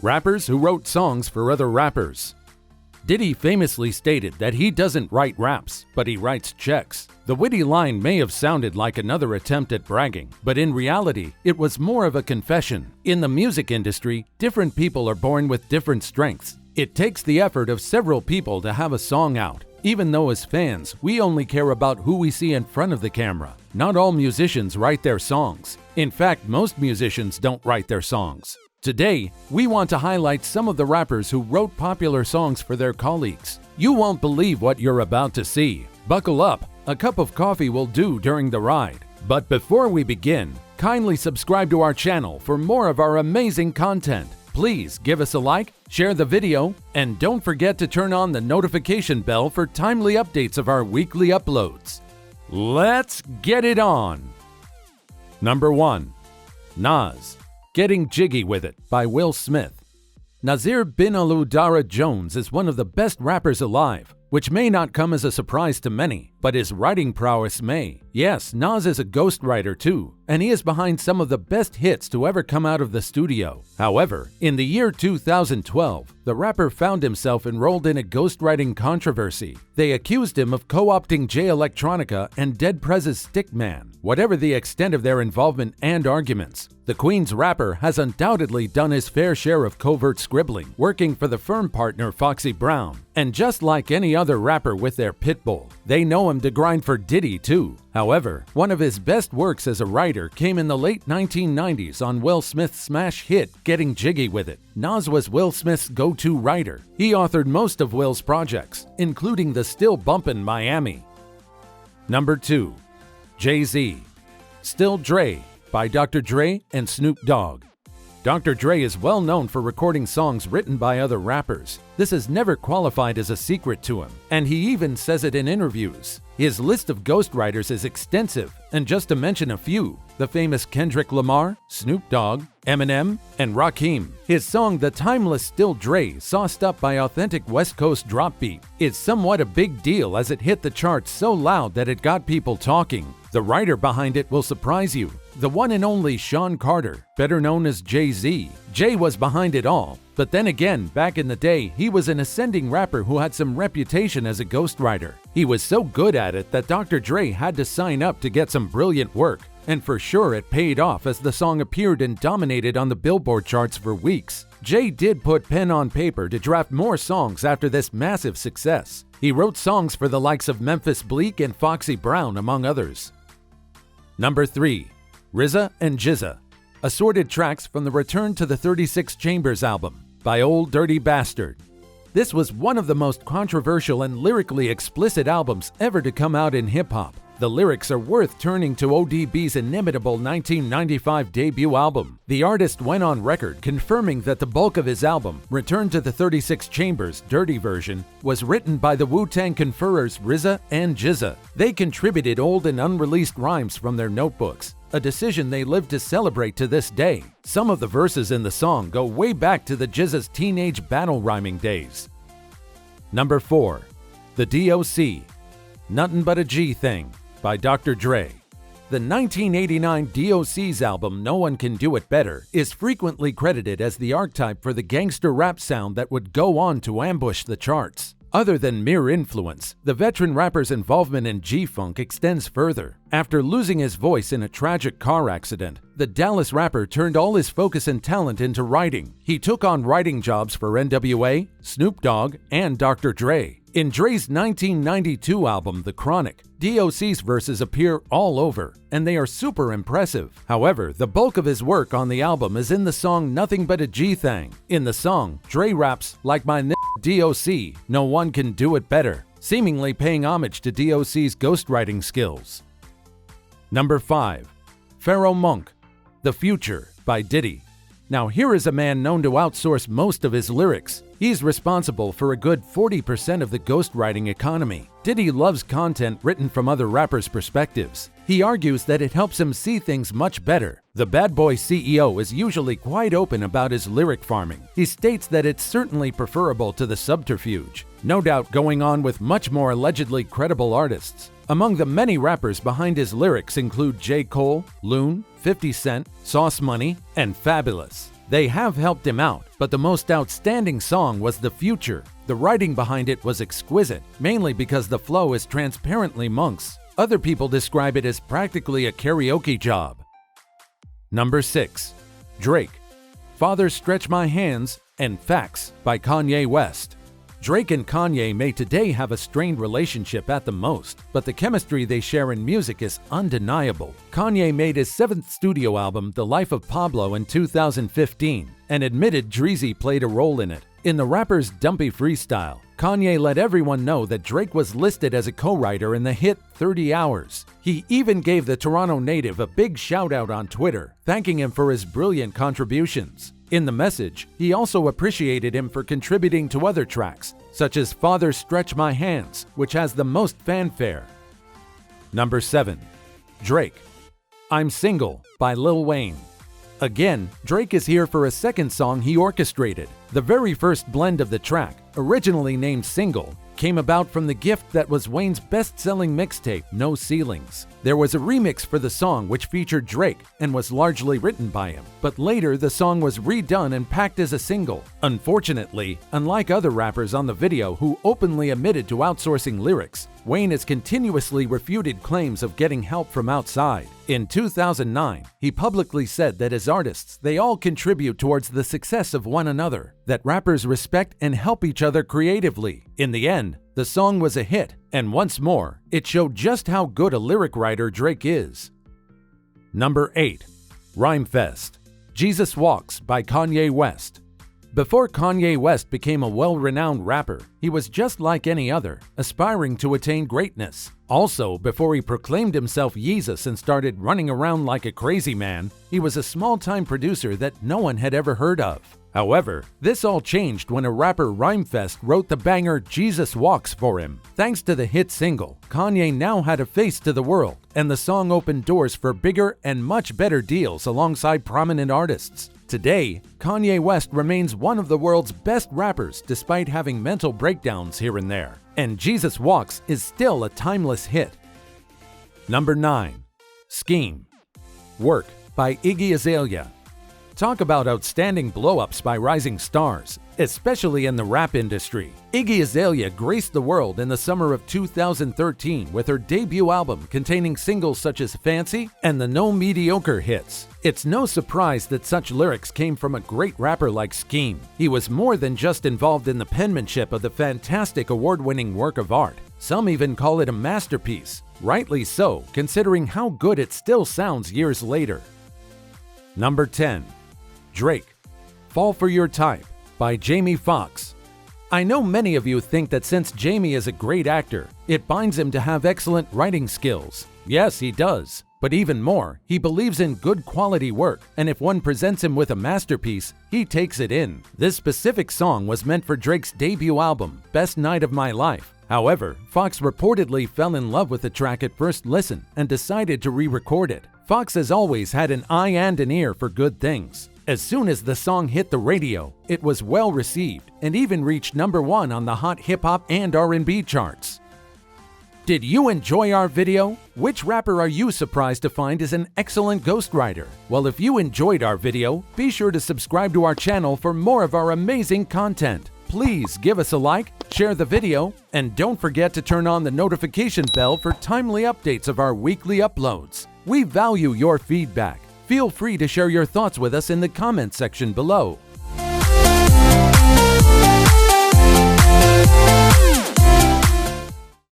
Rappers who wrote songs for other rappers. Diddy famously stated that he doesn't write raps, but he writes checks. The witty line may have sounded like another attempt at bragging, but in reality, it was more of a confession. In the music industry, different people are born with different strengths. It takes the effort of several people to have a song out. Even though as fans, we only care about who we see in front of the camera. Not all musicians write their songs. In fact, most musicians don't write their songs. Today, we want to highlight some of the rappers who wrote popular songs for their colleagues. You won't believe what you're about to see. Buckle up, a cup of coffee will do during the ride. But before we begin, kindly subscribe to our channel for more of our amazing content. Please give us a like, share the video, and don't forget to turn on the notification bell for timely updates of our weekly uploads. Let's get it on! Number 1. Nas. Getting Jiggy With It by Will Smith. Nasir bin Al-Udara Jones is one of the best rappers alive, which may not come as a surprise to many, but his writing prowess may. Yes, Nas is a ghostwriter too, and he is behind some of the best hits to ever come out of the studio. However, in the year 2012, the rapper found himself enrolled in a ghostwriting controversy. They accused him of co-opting Jay Electronica and Dead Prez's Stickman. Whatever the extent of their involvement and arguments, the Queen's rapper has undoubtedly done his fair share of covert scribbling, working for the firm partner Foxy Brown. And just like any other rapper with their pitbull, they know him to grind for Diddy too. However, one of his best works as a writer came in the late 1990s on Will Smith's smash hit, Getting Jiggy With It. Nas was Will Smith's go-to writer. He authored most of Will's projects, including the still bumpin' Miami. Number 2. JayZ Still Dre by Dr. Dre and Snoop Dogg. Dr. Dre is well known for recording songs written by other rappers. This has never qualified as a secret to him, and he even says it in interviews. His list of ghostwriters is extensive, and just to mention a few, the famous Kendrick Lamar, Snoop Dogg, Eminem, and Rakim. His song The Timeless Still Dre, sauced up by authentic West Coast drop beat, is somewhat a big deal as it hit the charts so loud that it got people talking. The writer behind it will surprise you. The one and only Sean Carter, better known as JayZ. Jay was behind it all, but then again, back in the day, he was an ascending rapper who had some reputation as a ghostwriter. He was so good at it that Dr. Dre had to sign up to get some brilliant work, and for sure it paid off as the song appeared and dominated on the Billboard charts for weeks. Jay did put pen on paper to draft more songs after this massive success. He wrote songs for the likes of Memphis Bleek and Foxy Brown, among others. Number 3. RZA and GZA. Assorted tracks from the Return to the 36 Chambers album by Old Dirty Bastard. This was one of the most controversial and lyrically explicit albums ever to come out in hip-hop. The lyrics are worth turning to ODB's inimitable 1995 debut album. The artist went on record confirming that the bulk of his album, Return to the 36 Chambers Dirty Version, was written by the Wu-Tang conferers RZA and GZA. They contributed old and unreleased rhymes from their notebooks, a decision they live to celebrate to this day. Some of the verses in the song go way back to the GZA's teenage battle rhyming days. Number 4. The D.O.C. Nothing But a G Thing by Dr. Dre. The 1989 D.O.C.'s album No One Can Do It Better is frequently credited as the archetype for the gangster rap sound that would go on to ambush the charts. Other than mere influence, the veteran rapper's involvement in G-Funk extends further. After losing his voice in a tragic car accident, the Dallas rapper turned all his focus and talent into writing. He took on writing jobs for NWA, Snoop Dogg, and Dr. Dre. In Dre's 1992 album, The Chronic, D.O.C.'s verses appear all over, and they are super impressive. However, the bulk of his work on the album is in the song Nothing But a G Thing. In the song, Dre raps, "Like my D.O.C., no one can do it better," seemingly paying homage to D.O.C.'s ghostwriting skills. Number 5. Pharaoh Monk, The Future by Diddy. Now here is a man known to outsource most of his lyrics. He's responsible for a good 40% of the ghostwriting economy. Diddy loves content written from other rappers' perspectives. He argues that it helps him see things much better. The bad boy CEO is usually quite open about his lyric farming. He states that it's certainly preferable to the subterfuge, no doubt going on with much more allegedly credible artists. Among the many rappers behind his lyrics include J. Cole, Loon, 50 Cent, Sauce Money, and Fabulous. They have helped him out, but the most outstanding song was The Future. The writing behind it was exquisite, mainly because the flow is transparently Monk's. Other people describe it as practically a karaoke job. Number 6. Drake. Father Stretch My Hands and Facts by Kanye West. Drake and Kanye may today have a strained relationship at the most, but the chemistry they share in music is undeniable. Kanye made his 7th studio album, The Life of Pablo, in 2015, and admitted JayZ played a role in it. In the rapper's dumpy freestyle, Kanye let everyone know that Drake was listed as a co-writer in the hit 30 Hours. He even gave the Toronto native a big shout-out on Twitter, thanking him for his brilliant contributions. In the message, he also appreciated him for contributing to other tracks, such as Father Stretch My Hands, which has the most fanfare. Number 7. Drake. I'm Single by Lil Wayne. Again, Drake is here for a second song he orchestrated. The very first blend of the track, originally named Single, came about from the gift that was Wayne's best-selling mixtape, No Ceilings. There was a remix for the song which featured Drake and was largely written by him, but later the song was redone and packed as a single. Unfortunately, unlike other rappers on the video who openly admitted to outsourcing lyrics, Wayne has continuously refuted claims of getting help from outside. In 2009, he publicly said that as artists, they all contribute towards the success of one another, that rappers respect and help each other creatively. In the end, the song was a hit, and once more, it showed just how good a lyric writer Drake is. Number 8. Rhymefest. Jesus Walks by Kanye West. Before Kanye West became a well-renowned rapper, he was just like any other, aspiring to attain greatness. Also, before he proclaimed himself Yeezus and started running around like a crazy man, he was a small-time producer that no one had ever heard of. However, this all changed when a rapper Rhymefest wrote the banger Jesus Walks for him. Thanks to the hit single, Kanye now had a face to the world, and the song opened doors for bigger and much better deals alongside prominent artists. Today, Kanye West remains one of the world's best rappers despite having mental breakdowns here and there, and Jesus Walks is still a timeless hit. Number 9. Scheme. Work by Iggy Azalea. Talk about outstanding blow-ups by rising stars, especially in the rap industry. Iggy Azalea graced the world in the summer of 2013 with her debut album containing singles such as Fancy and the No Mediocre hits. It's no surprise that such lyrics came from a great rapper like Scheme. He was more than just involved in the penmanship of the fantastic award-winning work of art. Some even call it a masterpiece. Rightly so, considering how good it still sounds years later. Number 10. Drake. Fall for Your Type by Jamie Foxx. I know many of you think that since Jamie is a great actor, it binds him to have excellent writing skills. Yes, he does. But even more, he believes in good quality work, and if one presents him with a masterpiece, he takes it in. This specific song was meant for Drake's debut album, Best Night of My Life. However, Foxx reportedly fell in love with the track at first listen and decided to re-record it. Foxx has always had an eye and an ear for good things. As soon as the song hit the radio, it was well received and even reached number 1 on the hot hip-hop and R&B charts. Did you enjoy our video? Which rapper are you surprised to find is an excellent ghostwriter? Well, if you enjoyed our video, be sure to subscribe to our channel for more of our amazing content. Please give us a like, share the video, and don't forget to turn on the notification bell for timely updates of our weekly uploads. We value your feedback. Feel free to share your thoughts with us in the comment section below.